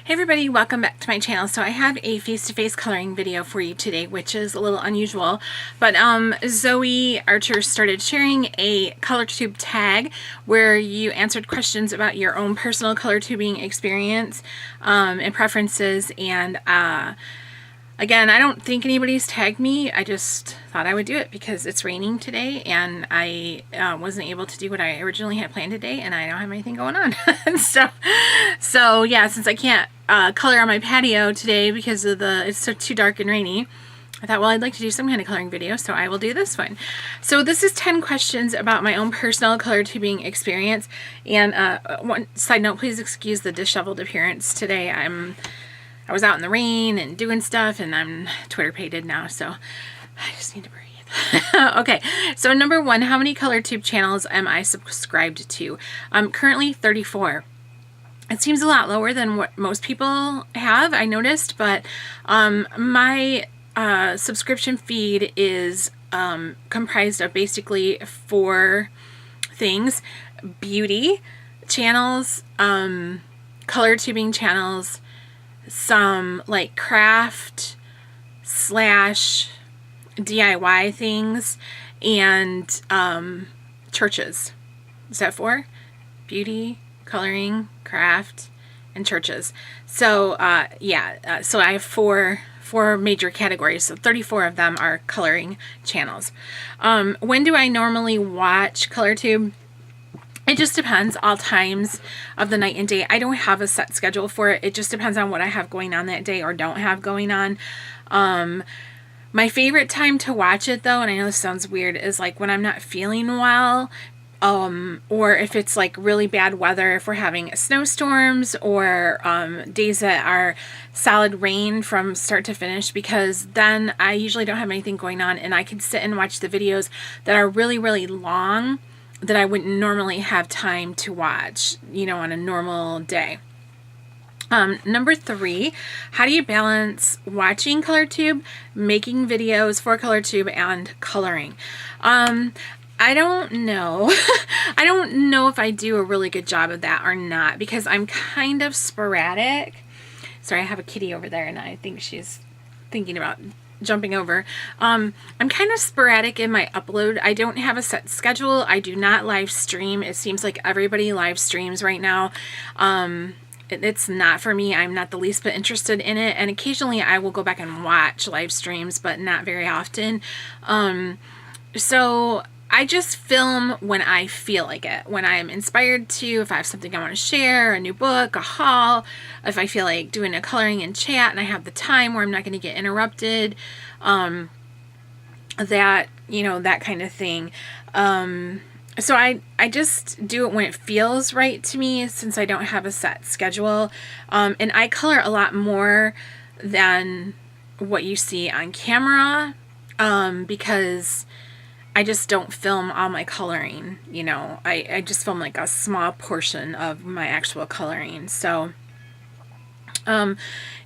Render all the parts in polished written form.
Hey everybody, welcome back to my channel. So I have a face-to-face coloring video for you today, which is a little unusual, but Zoe Archer started sharing a ColorTube tag where you answered questions about your own personal color tubing experience and preferences, and again, I don't think anybody's tagged me. I just thought I would do it because it's raining today and I wasn't able to do what I originally had planned today, and I don't have anything going on. so yeah, since I can't color on my patio today because of it's so too dark and rainy, I thought, well, I'd like to do some kind of coloring video, so I will do this one. So this is 10 questions about my own personal color tubing experience. And one side note, please excuse the disheveled appearance today. I was out in the rain and doing stuff, and I'm Twitter pated now, so I just need to breathe. Okay, so number one, how many ColorTube channels am I subscribed to? Currently 34. It seems a lot lower than what most people have, I noticed, but my subscription feed is comprised of basically 4 things: beauty channels, color tubing channels, some like craft / DIY things, and churches. Is that 4? Beauty, coloring, craft, and churches. So yeah, so I have four major categories. So 34 of them are coloring channels. When do I normally watch ColorTube? It just depends, all times of the night and day. I don't have a set schedule for it. It just depends on what I have going on that day or don't have going on. My favorite time to watch it, though, and I know this sounds weird, is like when I'm not feeling well, or if it's like really bad weather, if we're having snowstorms or days that are solid rain from start to finish, because then I usually don't have anything going on and I can sit and watch the videos that are really, really long that I wouldn't normally have time to watch, you know, on a normal day. Number 3, how do you balance watching ColorTube, making videos for ColorTube, and coloring? I don't know. I don't know if I do a really good job of that or not, because I'm kind of sporadic. Sorry, I have a kitty over there and I think she's thinking about jumping over. I'm kind of sporadic in my upload. I don't have a set schedule. I do not live stream. It seems like everybody live streams right now. It's not for me. I'm not the least bit interested in it, and occasionally I will go back and watch live streams, but not very often. So I just film when I feel like it, when I'm inspired to, if I have something I want to share, a new book, a haul, if I feel like doing a coloring and chat and I have the time where I'm not going to get interrupted, that, you know, that kind of thing. So I just do it when it feels right to me, since I don't have a set schedule. And I color a lot more than what you see on camera, because I just don't film all my coloring, you know. I just film like a small portion of my actual coloring. So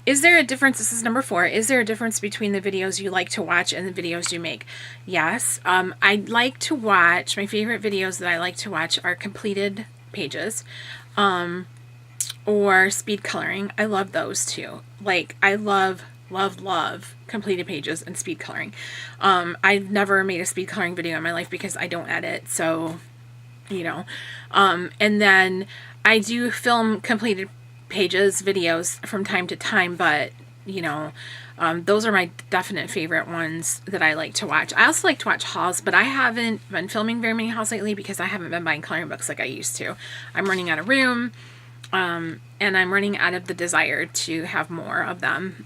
is there a difference? This is number 4. Is there a difference between the videos you like to watch and the videos you make? Yes. I like to watch, my favorite videos that I like to watch are completed pages, or speed coloring. I love those too. Like, I love completed pages and speed coloring. I've never made a speed coloring video in my life because I don't edit, so, you know. And then I do film completed pages videos from time to time, but, you know, those are my definite favorite ones that I like to watch. I also like to watch hauls, but I haven't been filming very many hauls lately because I haven't been buying coloring books like I used to. I'm running out of room, and I'm running out of the desire to have more of them.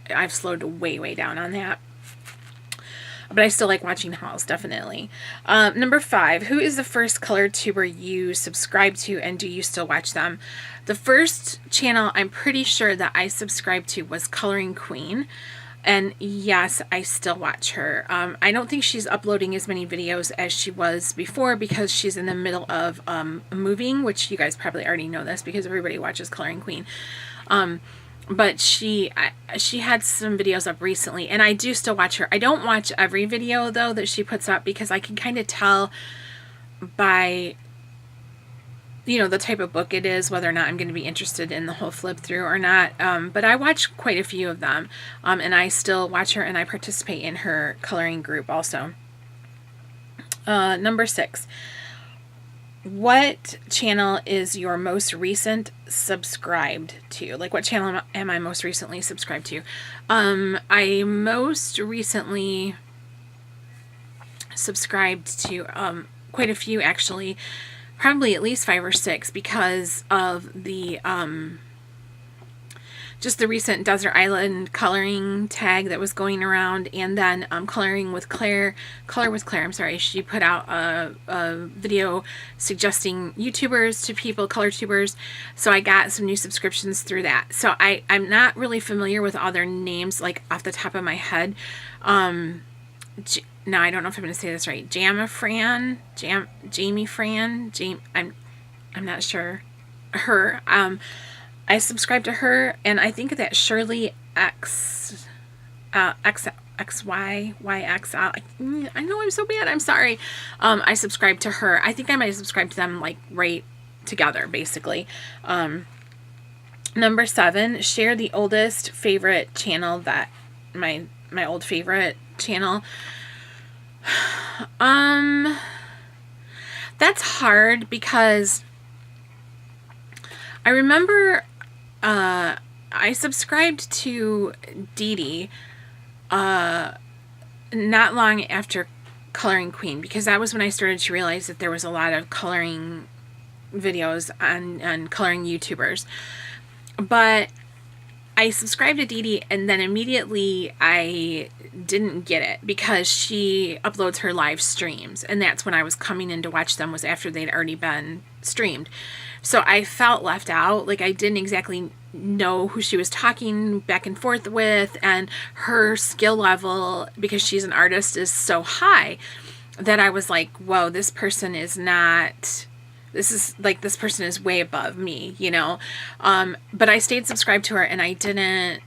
I've slowed way down on that, but I still like watching hauls, definitely. Number 5, who is the first ColorTuber you subscribed to, and do you still watch them? The first channel I'm pretty sure that I subscribed to was Coloring Queen, and yes, I still watch her. I don't think she's uploading as many videos as she was before because she's in the middle of moving, which you guys probably already know this because everybody watches Coloring Queen. But she had some videos up recently, and I do still watch her. I don't watch every video, though, that she puts up, because I can kind of tell by you know, the type of book it is, whether or not I'm going to be interested in the whole flip through or not. But I watch quite a few of them, and I still watch her, and I participate in her coloring group also. Number 6. What channel is your most recent subscribed to? Like, what channel am I most recently subscribed to? I most recently subscribed to quite a few, actually, probably at least 5 or 6, because of the just the recent Desert Island coloring tag that was going around, and then Color with Claire, I'm sorry, she put out a video suggesting YouTubers to people, ColorTubers, so I got some new subscriptions through that. So I'm not really familiar with all their names, like, off the top of my head. No, I don't know if I'm going to say this right. Jamie Fran, I'm not sure. Her, I subscribe to her, and I think that Shirley XYYXL. I know I'm so bad. I'm sorry. I subscribe to her. I think I might subscribe to them, like, right together, basically. Number 7, share the oldest favorite channel that my old favorite channel. That's hard, because I remember I subscribed to Dee Dee not long after Coloring Queen, because that was when I started to realize that there was a lot of coloring videos on coloring YouTubers. But I subscribed to Dee Dee, and then immediately I didn't get it, because she uploads her live streams, and that's when I was coming in to watch them, was after they'd already been streamed. So I felt left out, like I didn't exactly know who she was talking back and forth with, and her skill level, because she's an artist, is so high that I was like, whoa, this person is way above me, you know. But I stayed subscribed to her, and I kind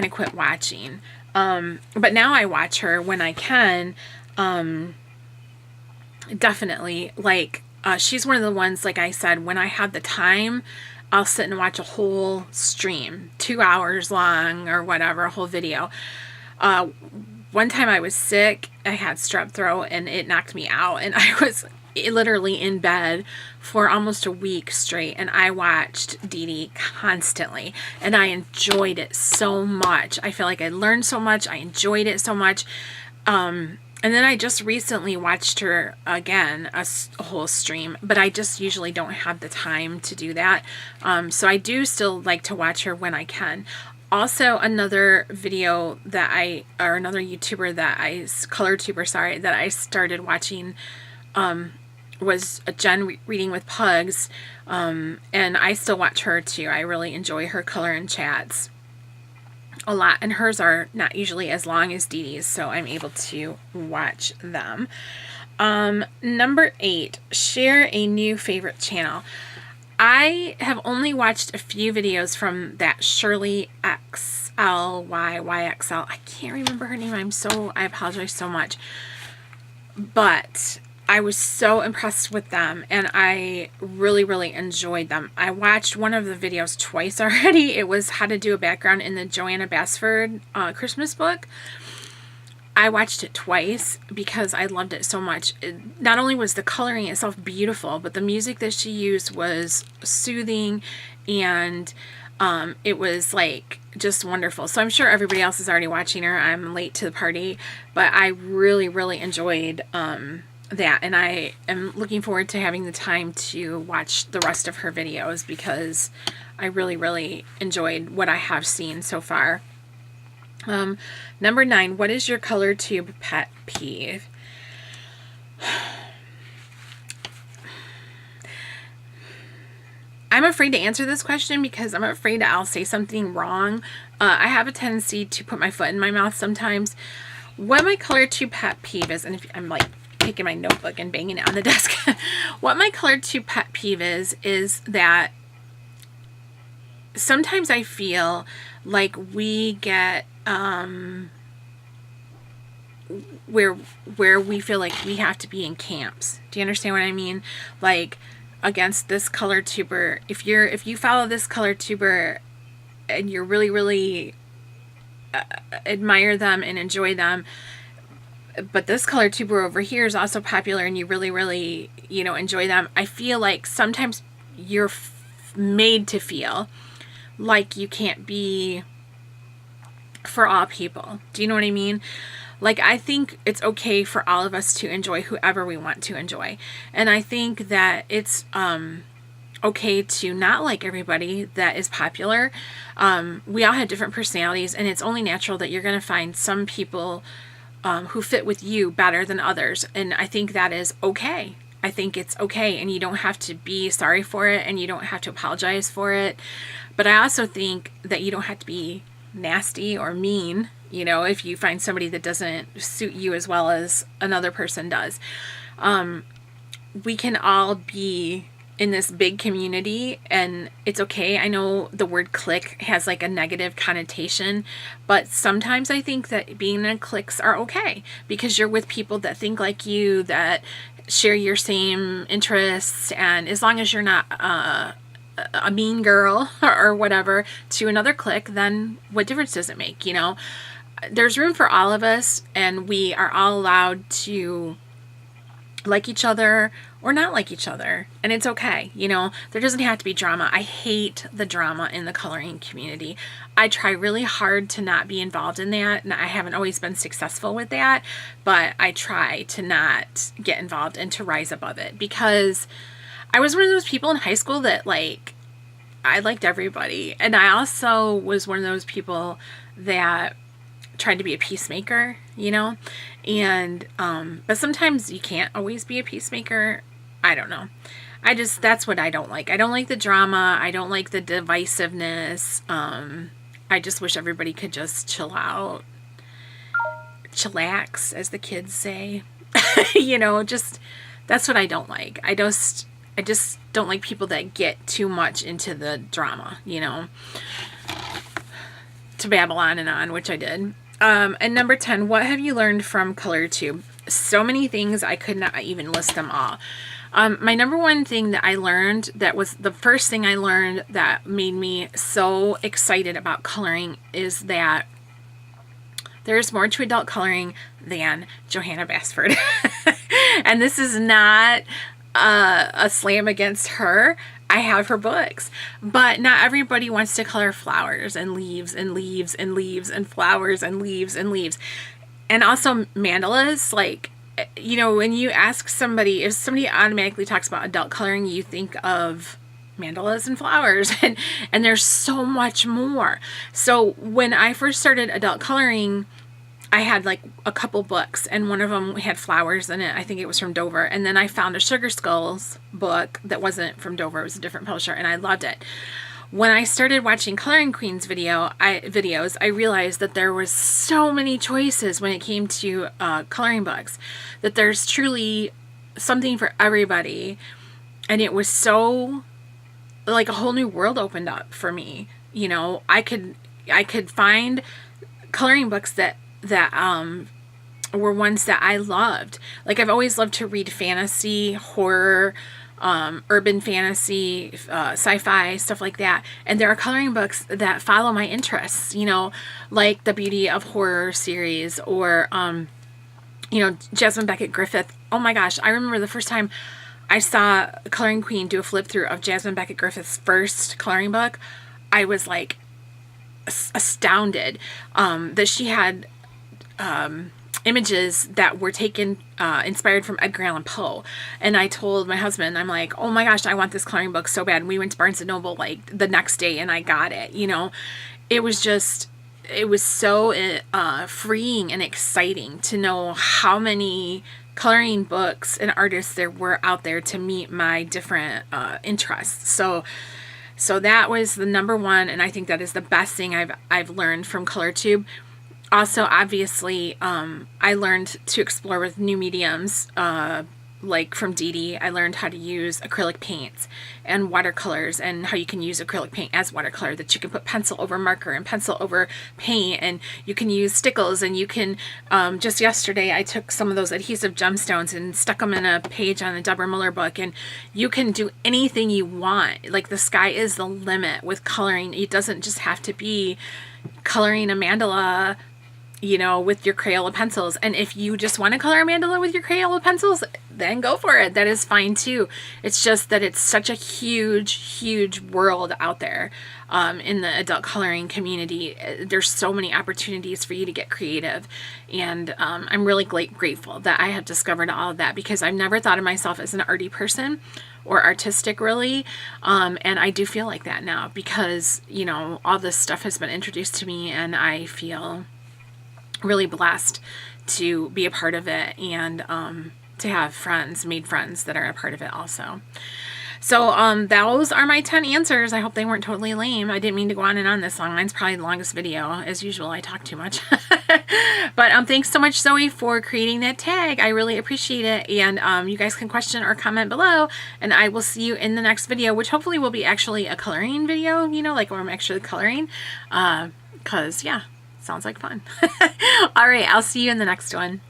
of quit watching. But now I watch her when I can. Definitely, like, she's one of the ones, like I said, when I have the time, I'll sit and watch a whole stream, 2 hours long or whatever, a whole video. One time I was sick, I had strep throat, and it knocked me out, and I was literally in bed for almost a week straight, and I watched Dee Dee constantly, and I enjoyed it so much. I feel like I learned so much. I enjoyed it so much. And then I just recently watched her again, a whole stream, but I just usually don't have the time to do that. So I do still like to watch her when I can. Also, another YouTuber ColorTuber, that I started watching was Jen Reading with Pugs, and I still watch her too. I really enjoy her color and chats a lot, and hers are not usually as long as Dee Dee's, so I'm able to watch them. Number 8, share a new favorite channel. I have only watched a few videos from that Shirley XLYYXL. I can't remember her name. I apologize so much. But I was so impressed with them, and I really, really enjoyed them. I watched one of the videos twice already. It was how to do a background in the Joanna Basford Christmas book. I watched it twice because I loved it so much. Not only was the coloring itself beautiful, but the music that she used was soothing, and it was like just wonderful. So I'm sure everybody else is already watching her. I'm late to the party, but I really, really enjoyed that, and I am looking forward to having the time to watch the rest of her videos, because I really, really enjoyed what I have seen so far. Number 9, what is your ColorTube pet peeve? I'm afraid to answer this question because I'm afraid I'll say something wrong. I have a tendency to put my foot in my mouth sometimes. What my ColorTube pet peeve is, and if I'm like taking my notebook and banging it on the desk, what my ColorTube pet peeve is that sometimes I feel like we get where we feel like we have to be in camps. Do you understand what I mean? Like, against this ColorTuber, if you follow this ColorTuber and you're really admire them and enjoy them, but this ColorTuber over here is also popular and you really enjoy them, I feel like sometimes you're made to feel like you can't be for all people. Do you know what I mean? Like, I think it's okay for all of us to enjoy whoever we want to enjoy. And I think that it's okay to not like everybody that is popular. We all have different personalities, and it's only natural that you're going to find some people who fit with you better than others. And I think that is okay. I think it's okay, and you don't have to be sorry for it, and you don't have to apologize for it. But I also think that you don't have to be nasty or mean, if you find somebody that doesn't suit you as well as another person does. We can all be in this big community, and it's okay. I know the word clique has like a negative connotation, but sometimes I think that being in cliques are okay because you're with people that think like you, that share your same interests, and as long as you're not a mean girl or whatever to another clique, then what difference does it make? There's room for all of us, and we are all allowed to like each other or not like each other, and it's okay. There doesn't have to be drama. I hate the drama in the coloring community. I try really hard to not be involved in that, and I haven't always been successful with that, but I try to not get involved and to rise above it, because I was one of those people in high school that I liked everybody, and I also was one of those people that tried to be a peacemaker, and but sometimes you can't always be a peacemaker. I don't know. That's what I don't like. I don't like the drama. I don't like the divisiveness. I just wish everybody could just chill out, chillax, as the kids say. Just that's what I don't like. I just don't like people that get too much into the drama, to babble on and on, which I did. And number 10, what have you learned from ColorTube? So many things, I could not even list them all. My number one thing that I learned, that was the first thing I learned that made me so excited about coloring, is that there's more to adult coloring than Johanna Basford. And this is not a slam against her. I have her books, but not everybody wants to color flowers and leaves and leaves and leaves and flowers and leaves and leaves. And also mandalas, when you ask somebody, if somebody automatically talks about adult coloring, you think of mandalas and flowers, and there's so much more. So when I first started adult coloring, I had a couple books, and one of them had flowers in it. I think it was from Dover. And then I found a Sugar Skulls book that wasn't from Dover. It was a different publisher, and I loved it. When I started watching Coloring Queen's videos, I realized that there was so many choices when it came to coloring books, that there's truly something for everybody. And it was so, a whole new world opened up for me. I could find coloring books that were ones that I loved. I've always loved to read fantasy, horror, urban fantasy, sci-fi, stuff like that. And there are coloring books that follow my interests, like the Beauty of Horror series, or, Jasmine Beckett Griffith. Oh my gosh, I remember the first time I saw Coloring Queen do a flip through of Jasmine Beckett Griffith's first coloring book. I was astounded that she had images that were taken, inspired from Edgar Allan Poe. And I told my husband, I'm like, oh my gosh, I want this coloring book so bad. And we went to Barnes & Noble the next day, and I got it. It was so freeing and exciting to know how many coloring books and artists there were out there to meet my different interests. So that was the number one, and I think that is the best thing I've learned from ColorTube. Also, obviously, I learned to explore with new mediums, like from Dee Dee, I learned how to use acrylic paints and watercolors, and how you can use acrylic paint as watercolor, that you can put pencil over marker and pencil over paint, and you can use stickles, and you can, just yesterday I took some of those adhesive gemstones and stuck them in a page on the Deborah Miller book, and you can do anything you want. Like, the sky is the limit with coloring. It doesn't just have to be coloring a mandala, you know, with your Crayola pencils. And if you just want to color a mandala with your Crayola pencils, then go for it. That is fine too. It's just that it's such a huge world out there in the adult coloring community. There's so many opportunities for you to get creative. And I'm really grateful that I have discovered all of that, because I've never thought of myself as an arty person or artistic, really. And I do feel like that now, because, you know, all this stuff has been introduced to me, and I feel really blessed to be a part of it, and to have made friends that are a part of it also. So those are my 10 answers. I hope they weren't totally lame. I didn't mean to go on and on this long. Mine's probably the longest video. As usual, I talk too much. But thanks so much, Zoe, for creating that tag. I really appreciate it. And you guys can question or comment below, and I will see you in the next video, which hopefully will be actually a coloring video, you know, like where I'm actually coloring. Because, yeah, sounds like fun. All right, I'll see you in the next one.